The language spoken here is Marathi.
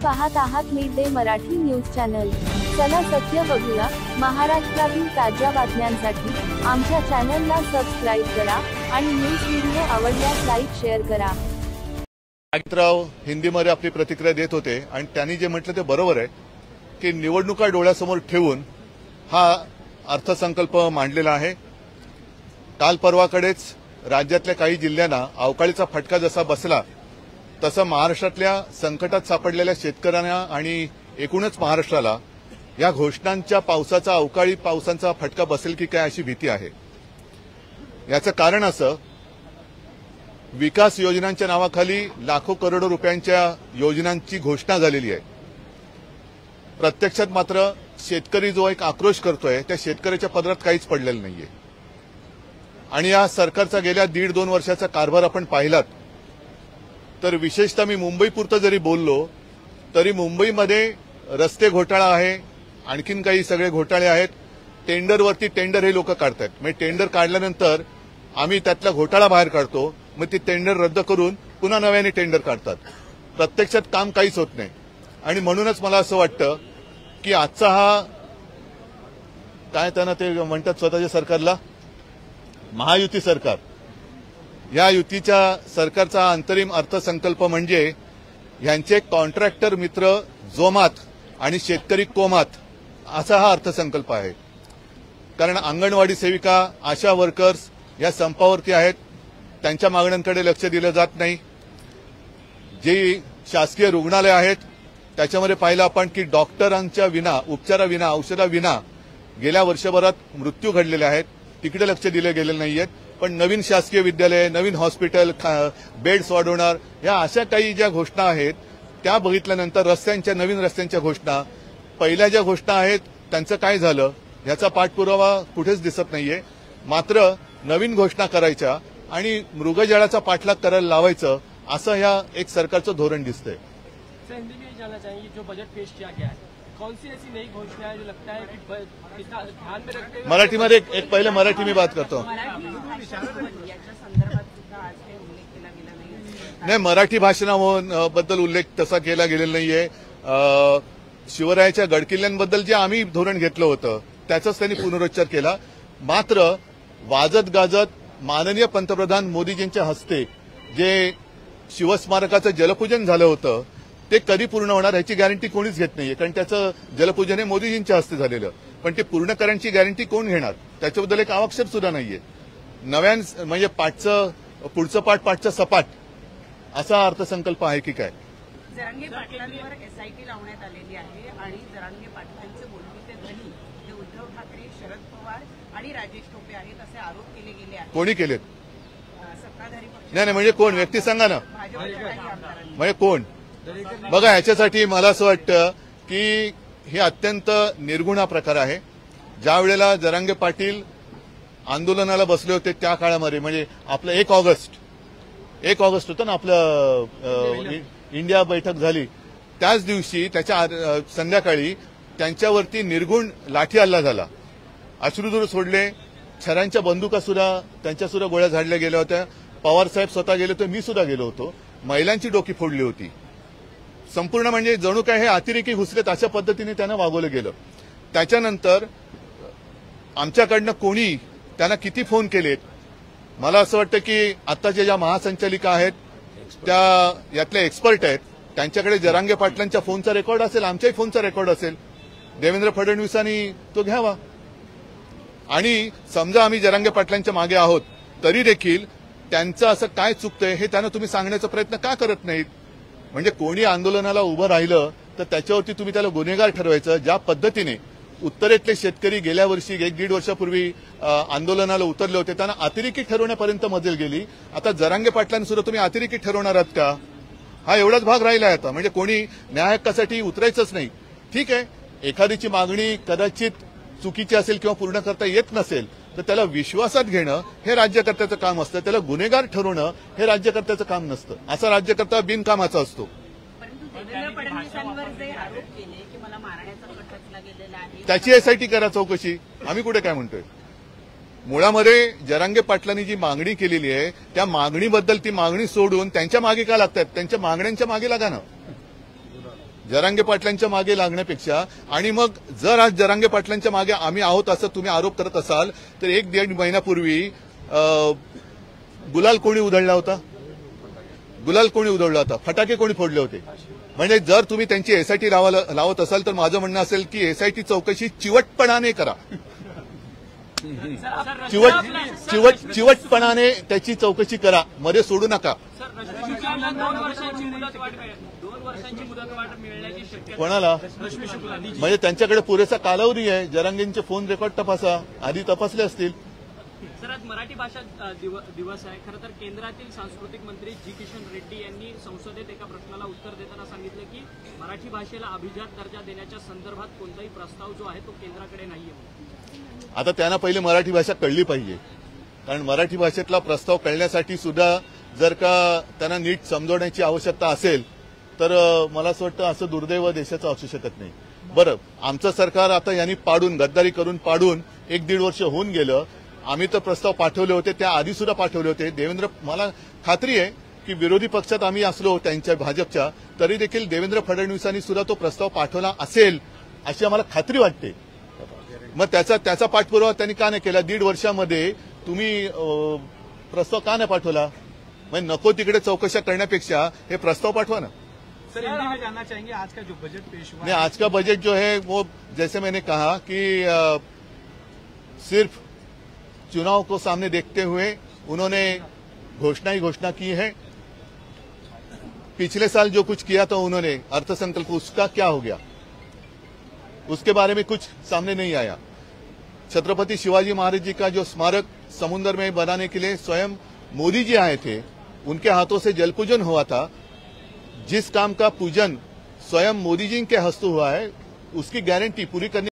पाहत आहात mid day Marathi news channel. चला सत्य बघूया। महाराष्ट्रातील ताज्या बातम्यांसाठी आमच्या चॅनलला सबस्क्राइब करा आणि न्यूज व्हिडिओ आवडल्यास लाईक शेअर करा। राव हिंदीमध्ये आपली प्रतिक्रिया देत होते आणि त्यांनी जे म्हटलं ते बरोबर आहे की निवडणुका डोळ्यासमोर ठेवून हा अर्थसंकल्प मांडलेला आहे। काल परवाकडेच राज्यातल्या काही जिल्ह्यांना अवकाळीचा फटका जसा बसला तसं महाराष्ट्रातल्या संकटात सापडलेल्या शेतकऱ्यांना आणि एकूणच महाराष्ट्राला या घोषणांच्या पावसाचा अवकाळी पावसांचा फटका बसेल की काय अशी भीती आहे। याचं कारण असं विकास योजनांच्या नावाखाली लाखो करोडो रुपयांच्या योजनांची घोषणा झालेली आहे। प्रत्यक्षात मात्र शेतकरी जो एक आक्रोश करतोय त्या शेतकऱ्याच्या पदरात काहीच पडलेलं नाहीये। आणि या सरकारचा गेल्या 1.5-2 वर्षाचा कारभार आपण पाहिलात तर विशेषतः मी मुंबईपुरतं जरी बोललो तरी मुंबईमध्ये रस्ते घोटाळा आहे, आणखीन काही सगळे घोटाळे आहेत। टेंडरवरती टेंडर हे लोक काढतात, म्हणजे टेंडर काढल्यानंतर आम्ही त्यातला घोटाळा बाहेर काढतो, मग ती टेंडर रद्द करून पुन्हा नव्याने टेंडर काढतात। प्रत्यक्षात काम काहीच होत नाही। आणि म्हणूनच मला असं वाटतं की आजचा हा काय त्यांना ते म्हणतात स्वतःच्या सरकारला महायुती सरकार, या युतीच्या सरकारचा अंतरिम अर्थसंकल्प म्हणजे यांचे कॉन्ट्रॅक्टर मित्र जोमात आणि शेतकरी कोमात असा हा अर्थसंकल्प आहे। कारण अंगणवाडी सेविका, आशा वर्कर्स या संपावरती आहेत, त्यांच्या मागण्यांकडे लक्ष दिलं जात नाही। जी शासकीय रुग्णालय आहेत त्याच्यामध्ये पाहिलं आपण की डॉक्टरांच्या विना, उपचाराविना, औषधाविना गेल्या वर्षभरात मृत्यू घडलेले आहेत, तिकडे लक्ष दिले गेलेले नाहीयेत। पण नवीन शासकीय विद्यालय, नवीन हॉस्पिटल, बेड्स वाढवणार या अशा काही ज्या घोषणा आहेत त्या बघितल्यानंतर नवीन रस्त्यांच्या घोषणा, पहिल्या ज्या घोषणा आहेत त्यांचं काय झालं याचा पाठपुरावा कुठेच दिसत नाहीये। मात्र नवीन घोषणा करायच्या आणि मृगजळाचा पाठलाग करायला लावायचं असं ह्या एक सरकारचं धोरण दिसतंय। जो बजट पेश किया गया है, कौन सी ऐसी नई घोषणा है जो लगता है कि ध्यान में रखते हुए मराठी में एक पहले मराठी में बात करता हूँ। नाही, मराठी भाषणाबद्दल उल्लेख तसा केला गेलेला नाहीये। शिवरायाच्या गडकिल्ल्यांबद्दल जे आम्ही धोरण घेतलं होतं त्याचाच त्यांनी पुनरुच्चार केला। मात्र वाजत गाजत माननीय पंतप्रधान मोदीजींच्या हस्ते जे शिवस्मारकाचं जलपूजन झालं होतं ते कधी पूर्ण होणार याची गॅरंटी कोणीच घेत नाहीये, कारण त्याचं जलपूजन हे मोदीजींच्या हस्ते झालेलं, पण ते पूर्ण करण्याची गॅरंटी कोण घेणार त्याच्याबद्दल एक अक्षर सुद्धा नाहीये। नव्यान म्हणजे पुढचं पाठचं सपाट असा अर्थसंकल्प आहे की काय? जरांगे पाटलांवर एसआयटी लावण्यात आलेली आहे आणि जरांगे पाटलांचे बोलणी ते ध्वनी हे उद्धव ठाकरे, शरद पवार आणि राजेश टोपे आहेत असे आरोप केले गेले आहेत। कोणी केलेत? सत्ताधारी पक्ष। नाही, म्हणजे कोण? व्यक्ती सांगा ना, भाजपच्या काही आमदारांनी। म्हणजे कोण? बघा, याच्यासाठी मला असं वाटतं की हे अत्यंत निर्गुणा प्रकार आहे। ज्या वेळेला जरांगे पाटील आंदोलनाला बसले होते त्या काळामध्ये, म्हणजे आपलं 1 ऑगस्ट होतं ना आपलं इंडिया बैठक झाली, त्याच दिवशी त्याच्या संध्याकाळी त्यांच्यावरती निर्गुण लाठी हल्ला झाला, अश्रुधूर सोडले, छरांच्या बंदुका सुद्धा त्यांच्या सुद्धा गोळ्या झाडल्या गेल्या होत्या। पवार साहेब स्वतः गेले होते, मी सुद्धा गेलो होतो, महिलांची डोकी फोडली होती। संपूर्ण म्हणजे जणू काय हे अतिरेकी घुसलेत अशा पद्धतीने त्यांना वागवलं गेलं। त्याच्यानंतर आमच्याकडनं कोणी त्यांना किती फोन केलेत, मला असं वाटतं की आत्ताच्या ज्या महासंचालिका आहेत त्या यातले एक्सपर्ट आहेत, त्यांच्याकडे जरांगे पाटलांच्या फोनचा रेकॉर्ड असेल, आमच्याही फोनचा रेकॉर्ड असेल, देवेंद्र फडणवीसांनी तो घ्यावा। आणि समजा आम्ही जरांगे पाटलांच्या मागे आहोत तरी देखील त्यांचं असं काय चुकतंय हे त्यांना तुम्ही सांगण्याचा प्रयत्न का करत नाहीत? म्हणजे कोणी आंदोलनाला उभं राहिलं तर त्याच्यावरती तुम्ही त्याला गुन्हेगार ठरवायचं। ज्या पद्धतीने उत्तरेतले शेतकरी गेल्या वर्षी 1-1.5 वर्षापूर्वी आंदोलनाला उतरले होते त्यांना अतिरेकी ठरवण्यापर्यंत मजल गेली, आता जरांगे पाटलांनी सुद्धा तुम्ही अतिरेकी ठरवणार आहात का? हा एवढाच भाग राहिला आहे आता। म्हणजे कोणी न्याय हक्कासाठी उतरायचंच नाही। ठीक आहे, एखादीची मागणी कदाचित चुकीची असेल किंवा पूर्ण करता येत नसेल तर त्याला विश्वासात घेणं हे राज्यकर्त्याचं काम असतं, त्याला गुन्हेगार ठरवणं हे राज्यकर्त्याचं काम नसतं। असा राज्यकर्ता बिनकामाचा असतो। परंतु देवेंद्र फडणवीसांवर जे आरोप केले की मला मारण्याचा कट रचला गेलेला आहे त्याची एसआयटी करा चौकशी, आम्ही कुठे काय म्हणतोय। मुळामध्ये जरांगे पाटलांनी जी मागणी केलेली आहे त्या मागणीबद्दल ती मागणी सोडून त्यांच्या मागे का लागतात? त्यांच्या मागण्यांच्या मागे लागा ना। जरांगे पाटलांच्या मागे लागण्यापेक्षा, आणि मग जर आज जरांगे पाटलांच्या मागे आम्ही आहोत असं तुम्ही आरोप करत असाल तर 1-1.5 महिन्यापूर्वी गुलाल कोणी उधळला होता? गुलाल कोणी उधळला होता? फटाके कोणी फोडले होते? म्हणजे जर तुम्ही त्यांची एसआयटी लावत असाल तर माझं म्हणणं असेल की एसआयटी चौकशी चिवटपणाने करा. चिवटपणाने त्याची चौकशी करा, मध्ये सोडू नका. सर, रश्मी शुक्लांना 2 वर्षांची मुदतवाढ मिळण्याची शक्यता. कोणाला? रश्मी शुक्ला. म्हणजे त्यांच्याकडे पुरेसा कालावधी आहे. जरांगेंचे फोन रेकॉर्ड तपासा, आधी तपासले असतील. सर, आज मराठी भाषा दिवस आहे. खरं तर केंद्रातील सांस्कृतिक मंत्री जी किशन रेड्डी यांनी संसदेत एका प्रश्नाला उत्तर देताना सांगितलं की मराठी भाषेला अभिजात दर्जा देण्याच्या संदर्भात कोणताही प्रस्ताव जो आहे तो केंद्राकडे नाहीये. आता त्यांना पहिले मराठी भाषा कळली पाहिजे, कारण मराठी भाषेतला प्रस्ताव कळण्यासाठी सुद्धा जर का त्यांना नीट समजवण्याची आवश्यकता असेल तर मला असं वाटतं असं दुर्दैव देशाचं असू शकत नाही. बरं, आमचं सरकार आता यांनी गद्दारी करून पाडून 1-1.5 वर्ष होऊन गेलं. आम्ही तर प्रस्ताव पाठवले होते, त्या आधी सुद्धा पाठवले होते. मला खात्री आहे की विरोधी पक्षात आम्ही असलो त्यांच्या भाजपच्या, तरी देखील देवेंद्र फडणवीसांनी सुद्धा तो प्रस्ताव पाठवला असेल अशी आम्हाला खात्री वाटते. मग त्याचा पाठपुरावा त्यांनी का नाही केला? 1.5 वर्षामध्ये तुम्ही प्रस्ताव का नाही पाठवला? म्हणजे नको तिकडे चौकशा करण्यापेक्षा हे प्रस्ताव पाठवा ना. सर, हिंदी में जानना चाहेंगे आज का जो बजट पेश हुआ? नहीं, आज का बजट जो है वो जैसे मैंने कहा कि सिर्फ चुनाव को सामने देखते हुए उन्होंने घोषणा की है. पिछले साल जो कुछ किया था उन्होंने अर्थसंकल्प, उसका क्या हो गया? उसके बारे में कुछ सामने नहीं आया. छत्रपति शिवाजी महाराज जी का जो स्मारक समुद्र में बनाने के लिए स्वयं मोदी जी आए थे, उनके हाथों से जल पूजन हुआ था. जिस काम का पूजन स्वयं मोदी जी के हस्ते हुआ है उसकी गारंटी पूरी करने